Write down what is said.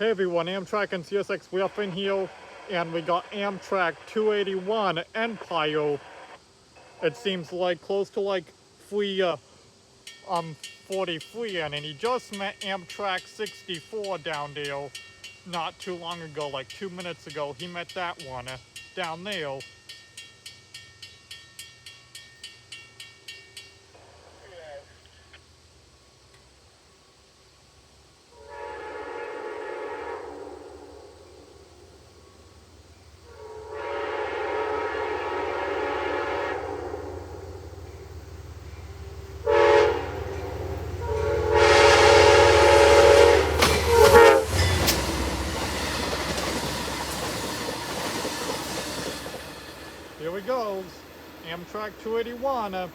Hey everyone, Amtrak and CSX, we up in here, and we got Amtrak 281 Empire. It seems like close to like 43, and he just met Amtrak 64 down there not too long ago, like 2 minutes ago. He met that one down there. Here he goes, Amtrak 281.